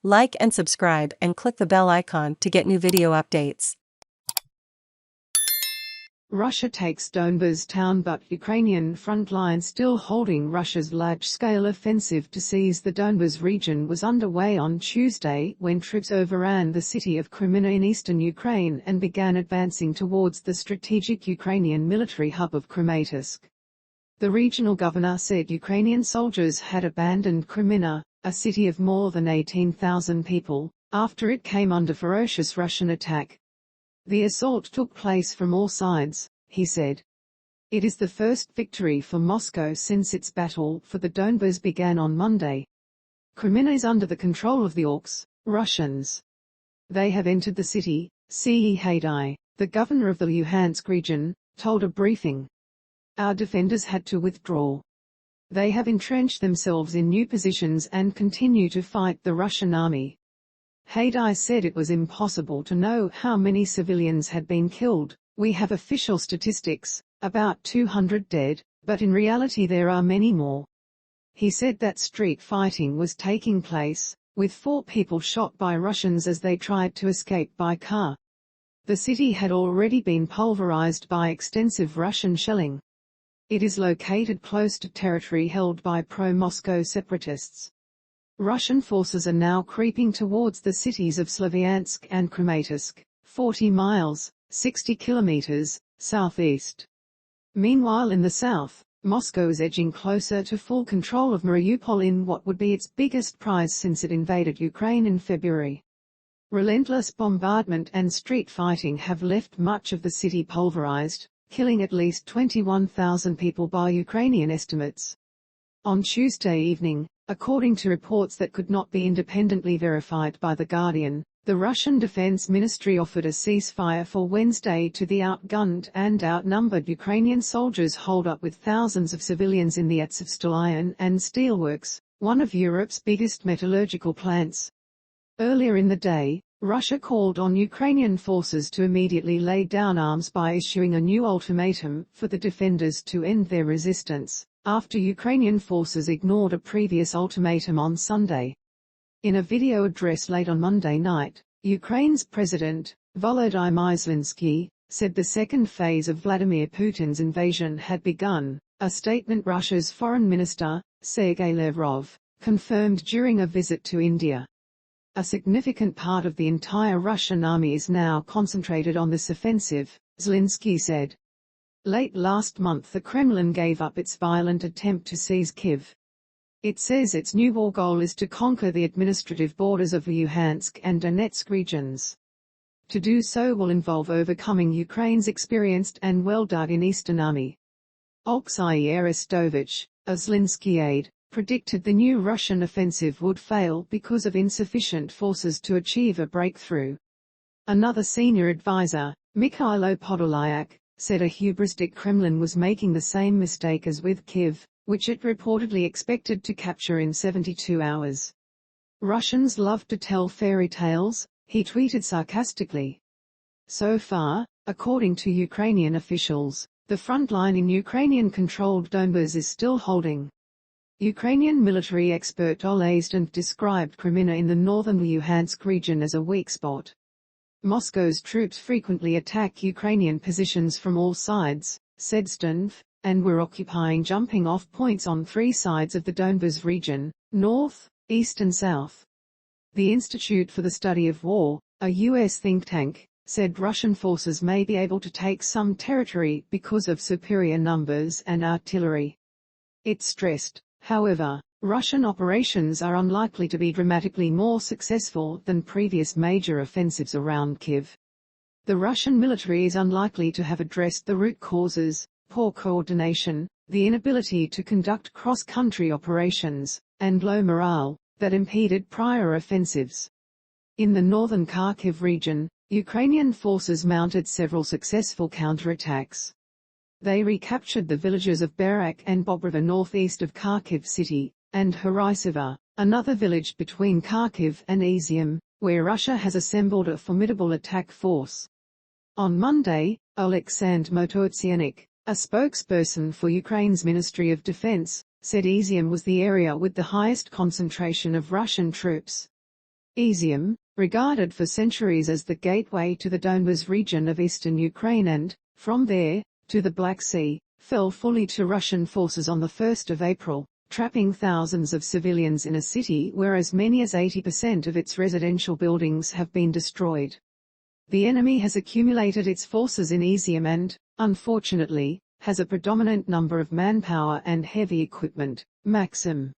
Like and subscribe and click the bell icon to get new video updates. Russia takes Donbas town but Ukrainian Frontline still holding. Russia's large-scale offensive to seize the Donbas region was underway on Tuesday when troops overran the city of Kreminna in eastern Ukraine and began advancing towards the strategic Ukrainian military hub of Kramatorsk. The regional governor said Ukrainian soldiers had abandoned Kreminna, a city of more than 18,000 people, after it came under ferocious Russian attack. The assault took place from all sides, he said. It is the first victory for Moscow since its battle for the Donbas began on Monday. Kreminna is under the control of the Orcs, Russians. They have entered the city, Serhiy Haidai, the governor of the Luhansk region, told a briefing. Our defenders had to withdraw. They have entrenched themselves in new positions and continue to fight the Russian army. Haidai said it was impossible to know how many civilians had been killed. We have official statistics, about 200 dead, but in reality there are many more. He said that street fighting was taking place, with 4 people shot by Russians as they tried to escape by car. The city had already been pulverized by extensive Russian shelling. It is located close to territory held by pro-Moscow separatists. Russian forces are now creeping towards the cities of Sloviansk and Kramatorsk, 40 miles, 60 kilometers, southeast. Meanwhile in the south, Moscow is edging closer to full control of Mariupol in what would be its biggest prize since it invaded Ukraine in February. Relentless bombardment and street fighting have left much of the city pulverized, killing at least 21,000 people by Ukrainian estimates. On Tuesday evening, according to reports that could not be independently verified by The Guardian, the Russian Defense Ministry offered a ceasefire for Wednesday to the outgunned and outnumbered Ukrainian soldiers holed up with thousands of civilians in the Azovstal iron and steelworks, one of Europe's biggest metallurgical plants. Earlier in the day, Russia called on Ukrainian forces to immediately lay down arms by issuing a new ultimatum for the defenders to end their resistance, after Ukrainian forces ignored a previous ultimatum on Sunday. In a video address late on Monday night, Ukraine's President, Volodymyr Zelenskiy, said the second phase of Vladimir Putin's invasion had begun, a statement Russia's Foreign Minister, Sergei Lavrov, confirmed during a visit to India. A significant part of the entire Russian army is now concentrated on this offensive, Zelensky said. Late last month the Kremlin gave up its violent attempt to seize Kyiv. It says its new war goal is to conquer the administrative borders of the Luhansk and Donetsk regions. To do so will involve overcoming Ukraine's experienced and well-dug-in Eastern Army. Oleksiy Arestovych, a Zelensky aide, predicted the new Russian offensive would fail because of insufficient forces to achieve a breakthrough. Another senior advisor, Mykhailo Podolyak, said a hubristic Kremlin was making the same mistake as with Kyiv, which it reportedly expected to capture in 72 hours. Russians love to tell fairy tales, he tweeted sarcastically. So far, according to Ukrainian officials, the front line in Ukrainian-controlled Donbas is still holding. Ukrainian military expert Oleh Zhdanov described Kreminna in the northern Luhansk region as a weak spot. Moscow's troops frequently attack Ukrainian positions from all sides, said Zhdanov, and were occupying jumping-off points on 3 sides of the Donbas region, north, east and south. The Institute for the Study of War, a U.S. think tank, said Russian forces may be able to take some territory because of superior numbers and artillery. It stressed, however, Russian operations are unlikely to be dramatically more successful than previous major offensives around Kyiv. The Russian military is unlikely to have addressed the root causes, poor coordination, the inability to conduct cross-country operations, and low morale, that impeded prior offensives. In the northern Kharkiv region, Ukrainian forces mounted several successful counterattacks. They recaptured the villages of Barak and Bobrova northeast of Kharkiv city, and Hrysiva, another village between Kharkiv and Izium, where Russia has assembled a formidable attack force. On Monday, Oleksiy Arestovych, a spokesperson for Ukraine's Ministry of Defense, said Izium was the area with the highest concentration of Russian troops. Izium, regarded for centuries as the gateway to the Donbas region of eastern Ukraine and, from there, to the Black Sea, fell fully to Russian forces on the 1st of April, trapping thousands of civilians in a city where as many as 80% of its residential buildings have been destroyed. The enemy has accumulated its forces in Izium and, unfortunately, has a predominant number of manpower and heavy equipment. Maxim.